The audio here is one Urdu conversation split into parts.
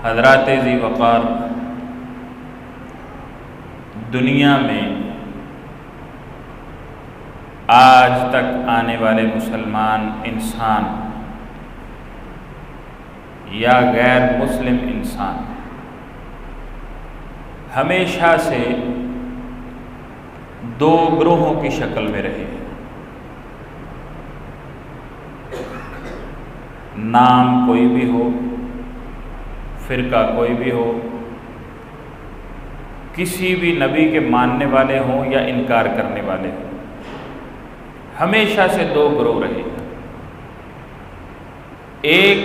حضرات ذی وقار، دنیا میں آج تک آنے والے مسلمان انسان یا غیر مسلم انسان ہمیشہ سے دو گروہوں کی شکل میں رہے ہیں۔ نام کوئی بھی ہو، فرقہ کوئی بھی ہو، کسی بھی نبی کے ماننے والے ہوں یا انکار کرنے والے ہوں، ہمیشہ سے دو گروہ رہے۔ ایک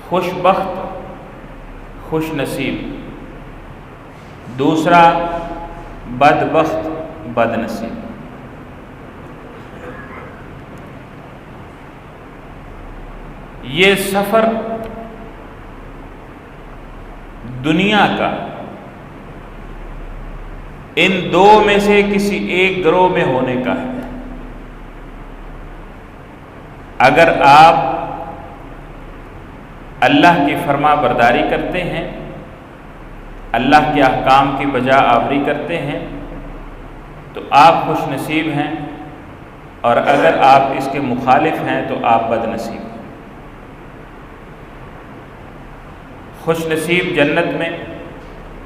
خوش بخت خوش نصیب، دوسرا بدبخت بد نصیب۔ یہ سفر دنیا کا ان دو میں سے کسی ایک گروہ میں ہونے کا ہے۔ اگر آپ اللہ کی فرما برداری کرتے ہیں، اللہ کے احکام کی بجا آوری کرتے ہیں تو آپ خوش نصیب ہیں، اور اگر آپ اس کے مخالف ہیں تو آپ بد نصیب ہیں۔ خوش نصیب جنت میں،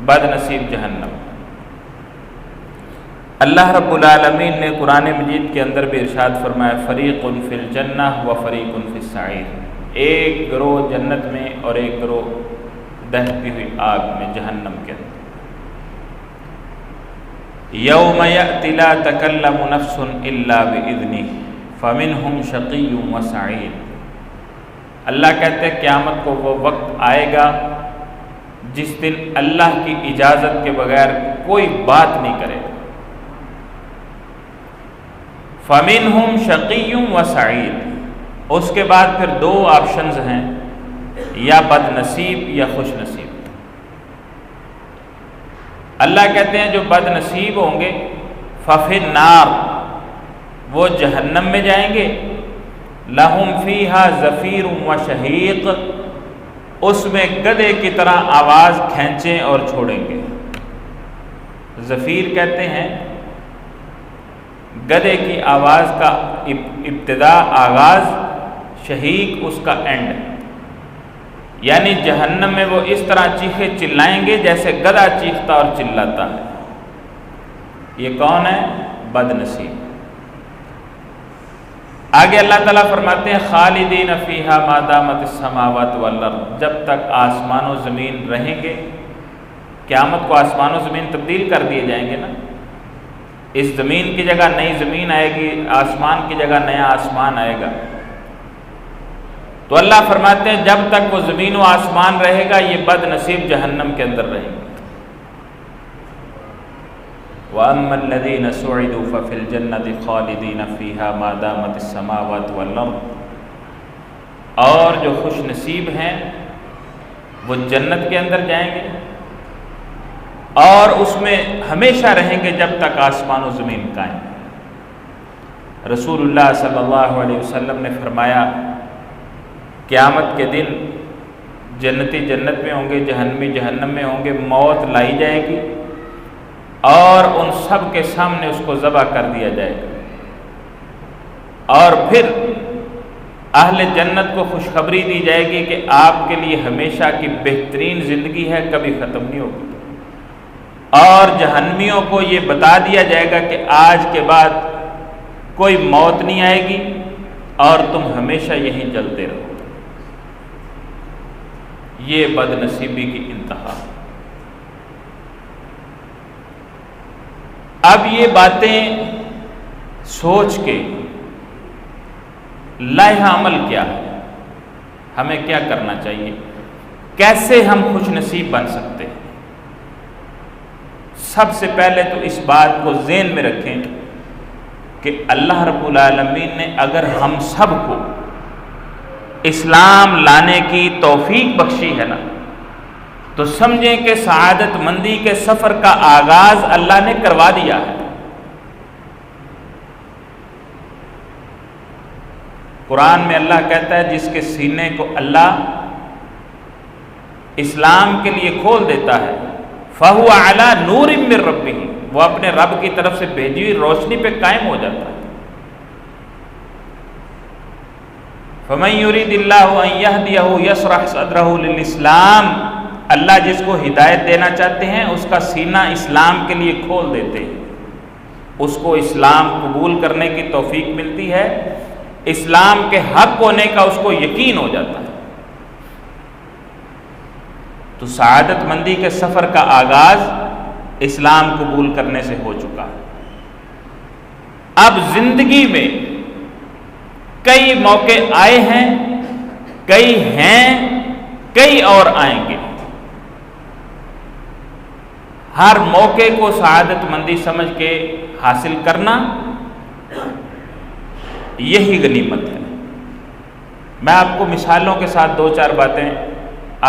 بد نصیب جہنم۔ اللہ رب العالمین نے قرآن مجید کے اندر بھی ارشاد فرمایا، فریق فی الجنہ و فریق فی السعیر، ایک گروہ جنت میں اور ایک گروہ دہتی ہوئی آگ میں، جہنم کے اندر۔ یوم یأتی لا تکلم نفس الا بإذنہ فمنہم شقی و سعید۔ اللہ کہتے ہیں قیامت کو وہ وقت آئے گا جس دن اللہ کی اجازت کے بغیر کوئی بات نہیں کرے گا۔ فَمِنْهُمْ شَقِيٌّ وَسَعِيدٌ، اس کے بعد پھر دو آپشنز ہیں، یا بد نصیب یا خوش نصیب۔ اللہ کہتے ہیں جو بد نصیب ہوں گے فَفِي النَّارِ، وہ جہنم میں جائیں گے، لَهُمْ فِيهَا زَفِيرٌ وَشَهِيقٌ، اس میں گدھے کی طرح آواز کھینچیں اور چھوڑیں گے۔ زفیر کہتے ہیں گدھے کی آواز کا ابتدا آغاز، شہیق اس کا اینڈ، یعنی جہنم میں وہ اس طرح چیخے چلائیں گے جیسے گدھا چیختا اور چلاتا ہے۔ یہ کون ہے؟ بد نصیب۔ آگے اللہ تعالیٰ فرماتے ہیں خالدین فیہا ما دامت السماوات والارض، جب تک آسمان و زمین رہیں گے۔ قیامت کو آسمان و زمین تبدیل کر دیے جائیں گے نا، اس زمین کی جگہ نئی زمین آئے گی، آسمان کی جگہ نیا آسمان آئے گا۔ تو اللہ فرماتے ہیں جب تک وہ زمین و آسمان رہے گا یہ بد نصیب جہنم کے اندر رہیں گے۔ وَأَمَّا الَّذِينَ سُعِدُوا فَفِي الْجَنَّةِ خَالِدِينَ فِيهَا مَا دَامَتِ السَّمَاوَاتُ وَالْأَرْضُ، اور جو خوش نصیب ہیں وہ جنت کے اندر جائیں گے اور اس میں ہمیشہ رہیں گے جب تک آسمان و زمین قائم۔ رسول اللہ صلی اللہ علیہ وسلم نے فرمایا قیامت کے دن جنتی جنت میں ہوں گے، جہنمی جہنم میں ہوں گے، موت لائی جائے گی اور ان سب کے سامنے اس کو ذبح کر دیا جائے گا، اور پھر اہل جنت کو خوشخبری دی جائے گی کہ آپ کے لیے ہمیشہ کی بہترین زندگی ہے، کبھی ختم نہیں ہوگی، اور جہنمیوں کو یہ بتا دیا جائے گا کہ آج کے بعد کوئی موت نہیں آئے گی اور تم ہمیشہ یہیں جلتے رہو۔ یہ بد نصیبی کی انتہا۔ اب یہ باتیں سوچ کے لائحہ عمل کیا ہے، ہمیں کیا کرنا چاہیے، کیسے ہم خوش نصیب بن سکتے ہیں؟ سب سے پہلے تو اس بات کو ذہن میں رکھیں کہ اللہ رب العالمین نے اگر ہم سب کو اسلام لانے کی توفیق بخشی ہے نا، تو سمجھیں کہ سعادت مندی کے سفر کا آغاز اللہ نے کروا دیا ہے۔ قرآن میں اللہ کہتا ہے جس کے سینے کو اللہ اسلام کے لیے کھول دیتا ہے، فَهُوَ عَلَى نُورٍ مِّن رَبِّهِ، وہ اپنے رب کی طرف سے بھیجی ہوئی روشنی پہ قائم ہو جاتا ہے۔ فَمَن يُرِيدِ اللَّهُ أَن يَهْدِيَهُ يَشْرَحْ صَدْرَهُ لِلْإِسْلَامِ، اللہ جس کو ہدایت دینا چاہتے ہیں اس کا سینہ اسلام کے لیے کھول دیتے ہیں، اس کو اسلام قبول کرنے کی توفیق ملتی ہے، اسلام کے حق ہونے کا اس کو یقین ہو جاتا ہے۔ تو سعادت مندی کے سفر کا آغاز اسلام قبول کرنے سے ہو چکا ہے۔ اب زندگی میں کئی موقع آئے ہیں، کئی ہیں، کئی اور آئیں گے۔ ہر موقع کو سعادت مندی سمجھ کے حاصل کرنا یہی غنیمت ہے۔ میں آپ کو مثالوں کے ساتھ دو چار باتیں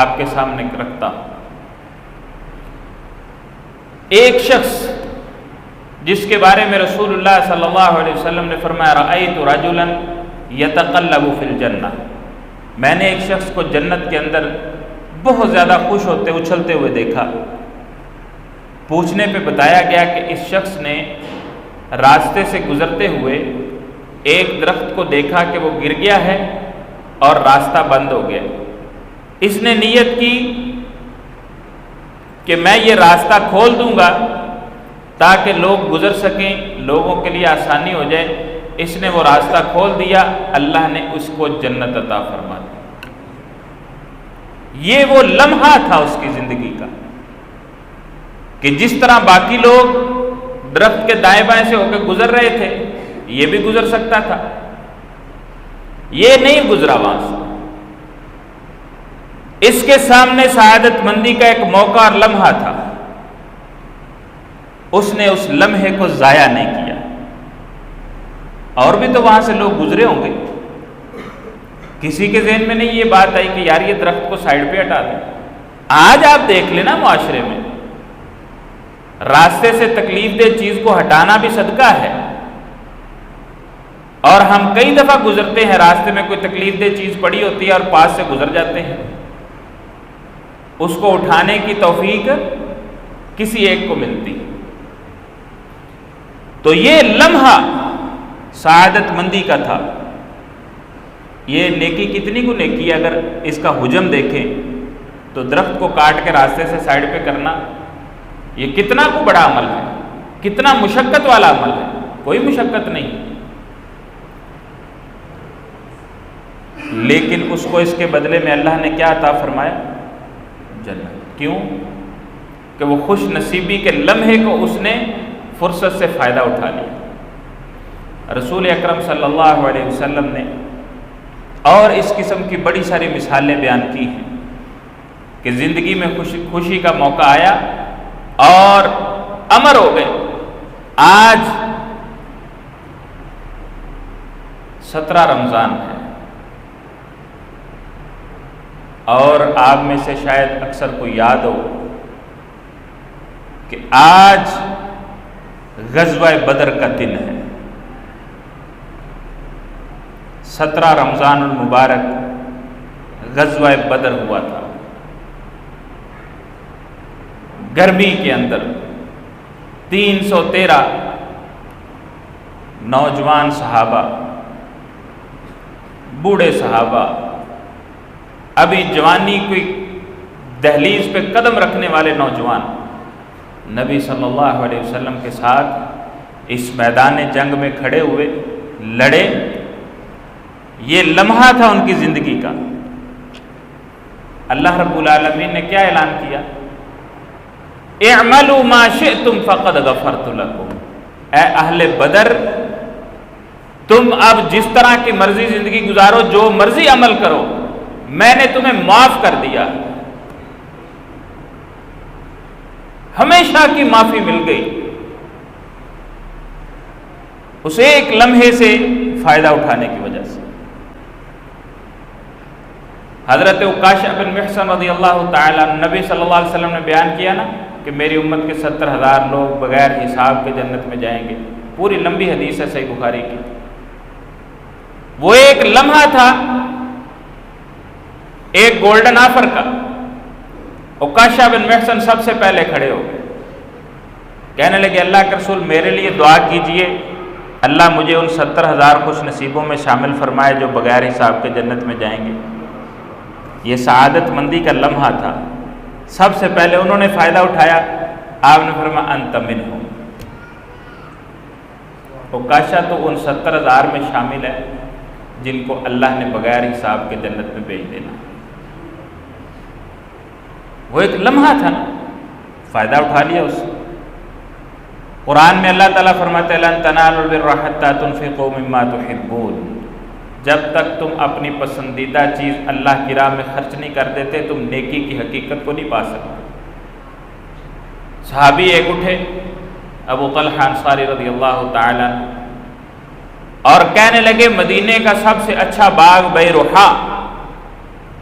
آپ کے سامنے رکھتا ہوں۔ ایک شخص جس کے بارے میں رسول اللہ صلی اللہ علیہ وسلم نے فرمایا رأیت رجلا یتقلب فی الجنہ، میں نے ایک شخص کو جنت کے اندر بہت زیادہ خوش ہوتے اچھلتے ہوئے دیکھا۔ پوچھنے پہ بتایا گیا کہ اس شخص نے راستے سے گزرتے ہوئے ایک درخت کو دیکھا کہ وہ گر گیا ہے اور راستہ بند ہو گیا۔ اس نے نیت کی کہ میں یہ راستہ کھول دوں گا تاکہ لوگ گزر سکیں، لوگوں کے لیے آسانی ہو جائے۔ اس نے وہ راستہ کھول دیا، اللہ نے اس کو جنت عطا فرما دی۔ یہ وہ لمحہ تھا اس کی زندگی کا کہ جس طرح باقی لوگ درخت کے دائیں بائیں سے ہو کے گزر رہے تھے، یہ بھی گزر سکتا تھا، یہ نہیں گزرا وہاں سے۔ اس کے سامنے سعادت مندی کا ایک موقع اور لمحہ تھا، اس نے اس لمحے کو ضائع نہیں کیا۔ اور بھی تو وہاں سے لوگ گزرے ہوں گے، کسی کے ذہن میں نہیں یہ بات آئی کہ یار یہ درخت کو سائڈ پہ ہٹا دیں۔ آج آپ دیکھ لینا معاشرے میں راستے سے تکلیف دہ چیز کو ہٹانا بھی صدقہ ہے، اور ہم کئی دفعہ گزرتے ہیں، راستے میں کوئی تکلیف دہ چیز پڑی ہوتی ہے اور پاس سے گزر جاتے ہیں، اس کو اٹھانے کی توفیق کسی ایک کو ملتی۔ تو یہ لمحہ سعادت مندی کا تھا۔ یہ نیکی کتنی کو نیکی ہے، اگر اس کا حجم دیکھیں تو درخت کو کاٹ کے راستے سے سائڈ پہ کرنا یہ کتنا کو بڑا عمل ہے، کتنا مشقت والا عمل ہے، کوئی مشقت نہیں، لیکن اس کو اس کے بدلے میں اللہ نے کیا عطا فرمایا؟ جنت۔ کیوں؟ کہ وہ خوش نصیبی کے لمحے کو اس نے فرصت سے فائدہ اٹھا لیا۔ رسول اکرم صلی اللہ علیہ وسلم نے اور اس قسم کی بڑی ساری مثالیں بیان کی ہیں کہ زندگی میں خوشی کا موقع آیا اور امر ہو گئے۔ آج 17 رمضان ہے، اور آپ میں سے شاید اکثر کو یاد ہو کہ آج غزوہ بدر کا دن ہے۔ 17 رمضان المبارک غزوہ بدر ہوا تھا۔ گرمی کے اندر 313 نوجوان صحابہ، بوڑھے صحابہ، ابھی جوانی کی دہلیز پہ قدم رکھنے والے نوجوان نبی صلی اللہ علیہ وسلم کے ساتھ اس میدان جنگ میں کھڑے ہوئے، لڑے۔ یہ لمحہ تھا ان کی زندگی کا۔ اللہ رب العالمین نے کیا اعلان کیا؟ اعملوا ما شئتم فقد غفرت لکم، اے اہل بدر تم اب جس طرح کی مرضی زندگی گزارو، جو مرضی عمل کرو، میں نے تمہیں معاف کر دیا، ہمیشہ کی معافی مل گئی۔ اس ایک لمحے سے فائدہ اٹھانے کی وجہ سے حضرت عکاشہ بن محصن رضی اللہ تعالیٰ نبی صلی اللہ علیہ وسلم نے بیان کیا نا کہ میری امت کے 70,000 لوگ بغیر حساب کے جنت میں جائیں گے، پوری لمبی حدیث ہے صحیح بخاری کی۔ وہ ایک لمحہ تھا ایک گولڈن آفر کا. عکاشہ بن محصن سب سے پہلے کھڑے ہو گئے, کہنے لگے اللہ کے رسول میرے لیے دعا کیجئے, اللہ مجھے ان 70,000 خوش نصیبوں میں شامل فرمائے جو بغیر حساب کے جنت میں جائیں گے. یہ سعادت مندی کا لمحہ تھا, سب سے پہلے انہوں نے فائدہ اٹھایا. آپ نے فرمایا انت منہم, عکاشہ تو ان 70,000 میں شامل ہے جن کو اللہ نے بغیر حساب کے جنت میں بھیج دینا. وہ ایک لمحہ تھا نا, فائدہ اٹھا لیا اس سے. قرآن میں اللہ تعالیٰ فرماتے ہیں لن تنالوا البر حتى تنفقوا مما تحبون, جب تک تم اپنی پسندیدہ چیز اللہ کی راہ میں خرچ نہیں کر دیتے تم نیکی کی حقیقت کو نہیں پا سکتے. صحابی ایک اٹھے ابو طلحہ انصاری رضی اللہ تعالیٰ اور کہنے لگے مدینے کا سب سے اچھا باغ بیروحا,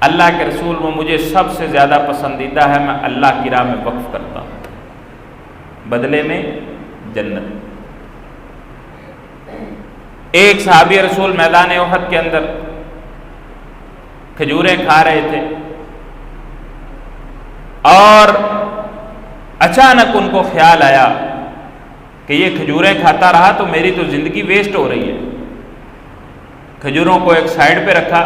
اللہ کے رسول وہ مجھے سب سے زیادہ پسندیدہ ہے, میں اللہ کی راہ میں وقف کرتا ہوں, بدلے میں جنت. ایک صحابی رسول میدان احد کے اندر کھجوریں کھا رہے تھے اور اچانک ان کو خیال آیا کہ یہ کھجوریں کھاتا رہا تو میری تو زندگی ویسٹ ہو رہی ہے. کھجوروں کو ایک سائیڈ پہ رکھا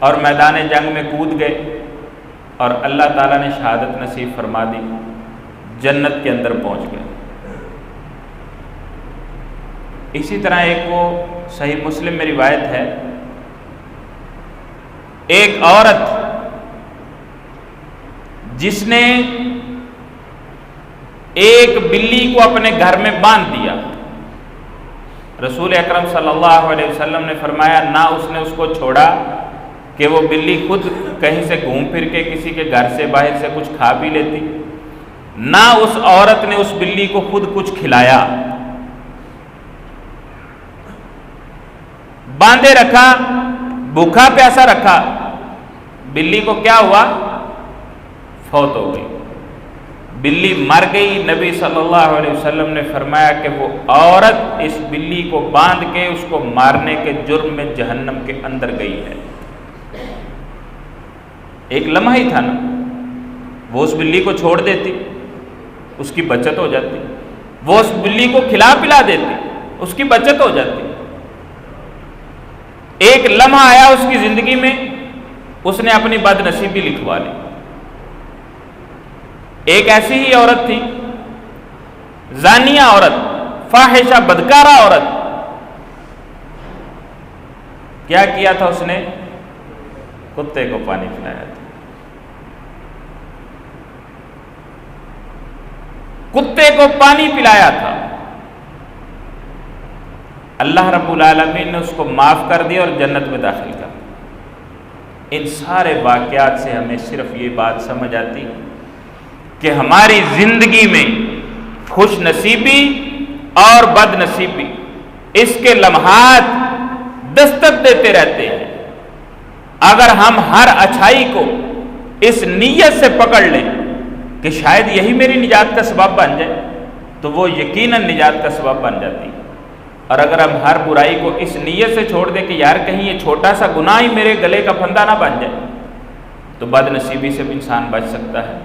اور میدان جنگ میں کود گئے اور اللہ تعالیٰ نے شہادت نصیب فرما دی, جنت کے اندر پہنچ گئے. اسی طرح ایک وہ صحیح مسلم میں روایت ہے, ایک عورت جس نے ایک بلی کو اپنے گھر میں باندھ دیا, رسول اکرم صلی اللہ علیہ وسلم نے فرمایا نہ اس نے اس کو چھوڑا کہ وہ بلی خود کہیں سے گھوم پھر کے کسی کے گھر سے باہر سے کچھ کھا پی لیتی, نہ اس عورت نے اس بلی کو خود کچھ کھلایا, باندھے رکھا, بھوکا پیاسا رکھا. بلی کو کیا ہوا, فوت ہو گئی, بلی مر گئی. نبی صلی اللہ علیہ وسلم نے فرمایا کہ وہ عورت اس بلی کو باندھ کے اس کو مارنے کے جرم میں جہنم کے اندر گئی ہے. ایک لمحہ ہی تھا نا, وہ اس بلی کو چھوڑ دیتی اس کی بچت ہو جاتی, وہ اس بلی کو کھلا پلا دیتی اس کی بچت ہو جاتی. ایک لمحہ آیا اس کی زندگی میں, اس نے اپنی بد نصیبی لکھوا لی. ایک ایسی ہی عورت تھی, زانیہ عورت, فاحشہ بدکارہ عورت. کیا کیا تھا اس نے, کتے کو پانی پلایا تھا. کتے کو پانی پلایا تھا. اللہ رب العالمین نے اس کو معاف کر دیا اور جنت میں داخل کر دیا. ان سارے واقعات سے ہمیں صرف یہ بات سمجھ آتی کہ ہماری زندگی میں خوش نصیبی اور بد نصیبی اس کے لمحات دستک دیتے رہتے ہیں. اگر ہم ہر اچھائی کو اس نیت سے پکڑ لیں کہ شاید یہی میری نجات کا سبب بن جائے تو وہ یقیناً نجات کا سبب بن جاتی. اور اگر ہم ہر برائی کو اس نیت سے چھوڑ دیں کہ یار کہیں یہ چھوٹا سا گناہ ہی میرے گلے کا پھندا نہ بن جائے تو بد نصیبی سے بھی انسان بچ سکتا ہے.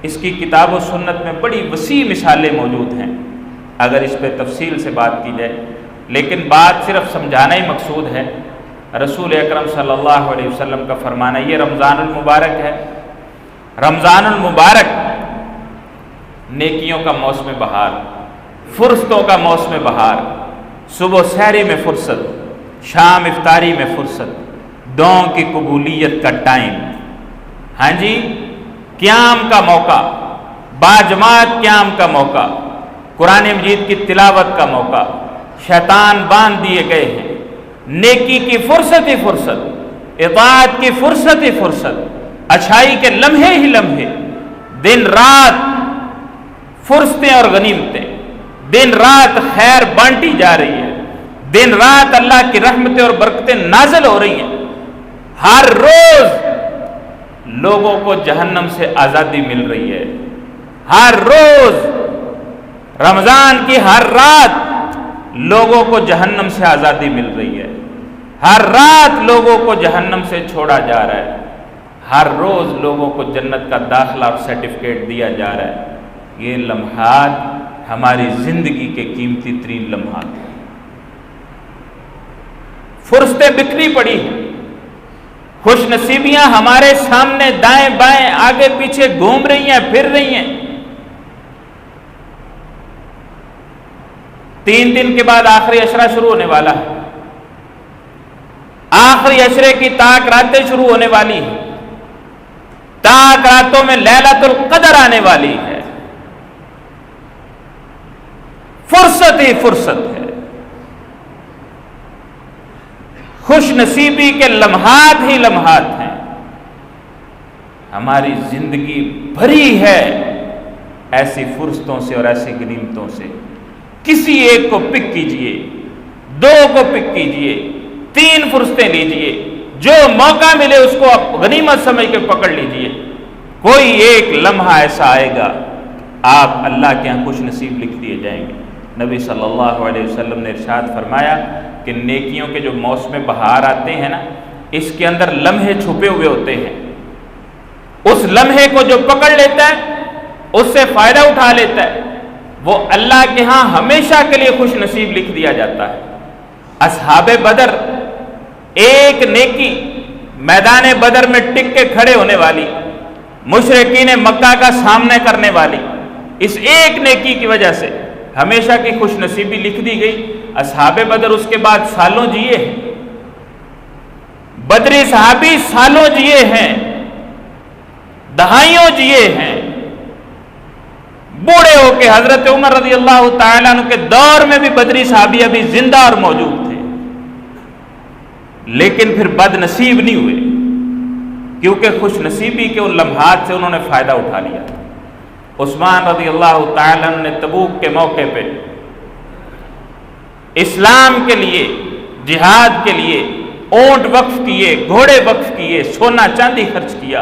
اس کی کتاب و سنت میں بڑی وسیع مثالیں موجود ہیں اگر اس پہ تفصیل سے بات کی جائے, لیکن بات صرف سمجھانا ہی مقصود ہے. رسول اکرم صلی اللہ علیہ وسلم کا فرمانا, یہ رمضان المبارک ہے, رمضان المبارک نیکیوں کا موسم بہار, فرصتوں کا موسم بہار. صبح سحری میں فرصت, شام افطاری میں فرصت, دعاؤں کی قبولیت کا ٹائم, ہاں جی, قیام کا موقع, باجماعت قیام کا موقع, قرآن مجید کی تلاوت کا موقع. شیطان باندھ دیے گئے ہیں, نیکی کی فرصت ہی فرصت, اطاعت کی فرصت ہی فرصت, اچھائی کے لمحے ہی لمحے, دن رات فرصتیں اور غنیمتیں, دن رات خیر بانٹی جا رہی ہے, دن رات اللہ کی رحمتیں اور برکتیں نازل ہو رہی ہیں. ہر روز لوگوں کو جہنم سے آزادی مل رہی ہے, ہر روز رمضان کی ہر رات لوگوں کو جہنم سے آزادی مل رہی ہے. ہر رات لوگوں کو جہنم سے چھوڑا جا رہا ہے، ہر روز لوگوں کو جنت کا داخلہ اور سرٹیفکیٹ دیا جا رہا ہے۔ یہ لمحات ہماری زندگی کے قیمتی ترین لمحات ہیں۔ فرصتیں بکھری پڑی ہیں، خوش نصیبیاں ہمارے سامنے دائیں بائیں آگے پیچھے گھوم رہی ہیں، پھر رہی ہیں۔ 3 دن کے بعد آخری عشرہ شروع ہونے والا ہے، آخری عشرے کی تاک راتیں شروع ہونے والی ہیں، تاک راتوں میں لیلۃ القدر آنے والی ہے۔ فرصت ہی فرصت ہے، خوش نصیبی کے لمحات ہی لمحات ہیں۔ ہماری زندگی بھری ہے ایسی فرصتوں سے اور ایسی غنیمتوں سے۔ کسی ایک کو پک کیجئے، 2 کو پک کیجئے، 3 فرصتیں لیجئے، جو موقع ملے اس کو آپ غنیمت سمجھ کے پکڑ لیجئے۔ کوئی ایک لمحہ ایسا آئے گا آپ اللہ کے ہاں خوش نصیب لکھ دیے جائیں گے۔ نبی صلی اللہ علیہ وسلم نے ارشاد فرمایا کہ نیکیوں کے جو موسم بہار آتے ہیں نا، اس کے اندر لمحے چھپے ہوئے ہوتے ہیں۔ اس لمحے کو جو پکڑ لیتا ہے، اس سے فائدہ اٹھا لیتا ہے، وہ اللہ کے ہاں ہمیشہ کے لیے خوش نصیب لکھ دیا جاتا ہے۔ اصحاب بدر، ایک نیکی میدان بدر میں ٹک کے کھڑے ہونے والی، مشرکین مکہ کا سامنا کرنے والی، اس ایک نیکی کی وجہ سے ہمیشہ کی خوش نصیبی لکھ دی گئی۔ اصحاب بدر اس کے بعد سالوں جیے ہیں، بدری صحابی سالوں جیے ہیں، دہائیوں جیے ہیں، بوڑھے ہو کے حضرت عمر رضی اللہ تعالیٰ عنہ کے دور میں بھی بدری صحابی ابھی زندہ اور موجود تھے، لیکن پھر بد نصیب نہیں ہوئے، کیونکہ خوش نصیبی کے ان لمحات سے انہوں نے فائدہ اٹھا لیا۔ عثمان رضی اللہ تعالیٰ عنہ نے تبوک کے موقع پہ اسلام کے لیے، جہاد کے لیے اونٹ وقف کیے، گھوڑے وقف کیے، سونا چاندی خرچ کیا۔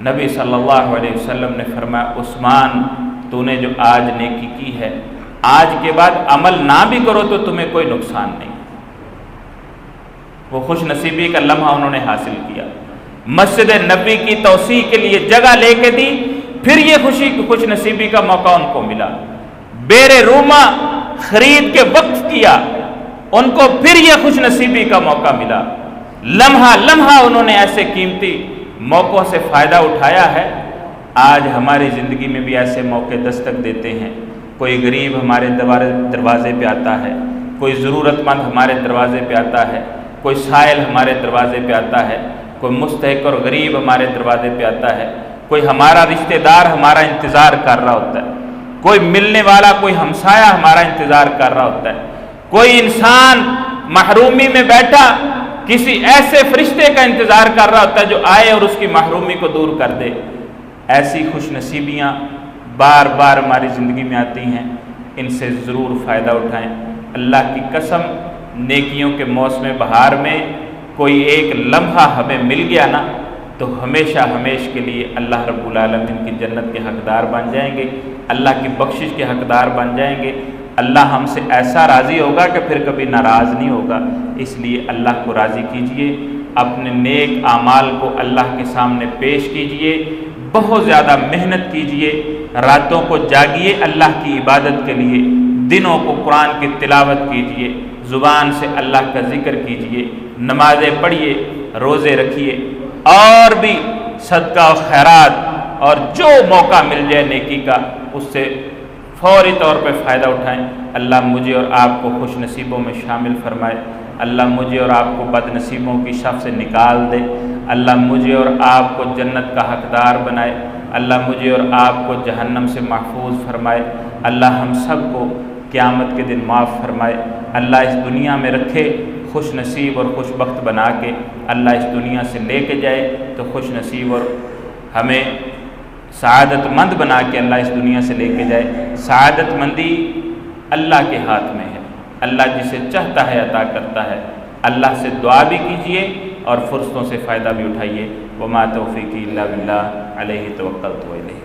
نبی صلی اللہ علیہ وسلم نے فرمایا عثمان، تو نے جو آج نیکی کی ہے، آج کے بعد عمل نہ بھی کرو تو تمہیں کوئی نقصان نہیں۔ وہ خوش نصیبی کا لمحہ انہوں نے حاصل کیا، مسجد نبی کی توسیع کے لیے جگہ لے کے دی، پھر یہ خوش نصیبی کا موقع ان کو ملا۔ بیر روما خرید کے وقف کیا، ان کو پھر یہ خوش نصیبی کا موقع ملا۔ لمحہ لمحہ انہوں نے ایسے قیمتی موقعوں سے فائدہ اٹھایا ہے۔ آج ہماری زندگی میں بھی ایسے موقع دستک دیتے ہیں۔ کوئی غریب ہمارے دروازے پہ آتا ہے، کوئی ضرورت مند ہمارے دروازے پہ آتا ہے، کوئی سائل ہمارے دروازے پہ آتا ہے، کوئی مستحق اور غریب ہمارے دروازے پہ آتا ہے، کوئی ہمارا رشتہ دار ہمارا انتظار کر رہا ہوتا ہے، کوئی ملنے والا، کوئی ہمسایہ ہمارا انتظار کر رہا ہوتا ہے، کوئی انسان محرومی میں بیٹھا کسی ایسے فرشتے کا انتظار کر رہا ہوتا ہے جو آئے اور اس کی محرومی کو دور کر دے۔ ایسی خوش نصیبیاں بار بار ہماری زندگی میں آتی ہیں، ان سے ضرور فائدہ اٹھائیں۔ اللہ کی قسم، نیکیوں کے موسم بہار میں کوئی ایک لمحہ ہمیں مل گیا نا تو ہمیشہ ہمیش کے لیے اللہ رب العالمین کی جنت کے حقدار بن جائیں گے، اللہ کی بخشش کے حقدار بن جائیں گے۔ اللہ ہم سے ایسا راضی ہوگا کہ پھر کبھی ناراض نہیں ہوگا۔ اس لیے اللہ کو راضی کیجئے، اپنے نیک اعمال کو اللہ کے سامنے پیش کیجئے، بہت زیادہ محنت کیجئے، راتوں کو جاگیے اللہ کی عبادت کے لیے، دنوں کو قرآن کی تلاوت کیجئے، زبان سے اللہ کا ذکر کیجئے، نمازیں پڑھیے، روزے رکھیے، اور بھی صدقہ و خیرات، اور جو موقع مل جائے نیکی کا اس سے فوری طور پہ فائدہ اٹھائیں۔ اللہ مجھے اور آپ کو خوش نصیبوں میں شامل فرمائے، اللہ مجھے اور آپ کو بد نصیبوں کی صف سے نکال دے، اللہ مجھے اور آپ کو جنت کا حقدار بنائے، اللہ مجھے اور آپ کو جہنم سے محفوظ فرمائے، اللہ ہم سب کو قیامت کے دن معاف فرمائے، اللہ اس دنیا میں رکھے خوش نصیب اور خوش بخت بنا کے، اللہ اس دنیا سے لے کے جائے تو خوش نصیب اور ہمیں سعادت مند بنا کے اللہ اس دنیا سے لے کے جائے۔ سعادت مندی اللہ کے ہاتھ میں ہے، اللہ جسے چاہتا ہے عطا کرتا ہے۔ اللہ سے دعا بھی کیجئے اور فرصتوں سے فائدہ بھی اٹھائیے۔ وما توفیقی الا باللہ، علیہ توکلت و الیہ۔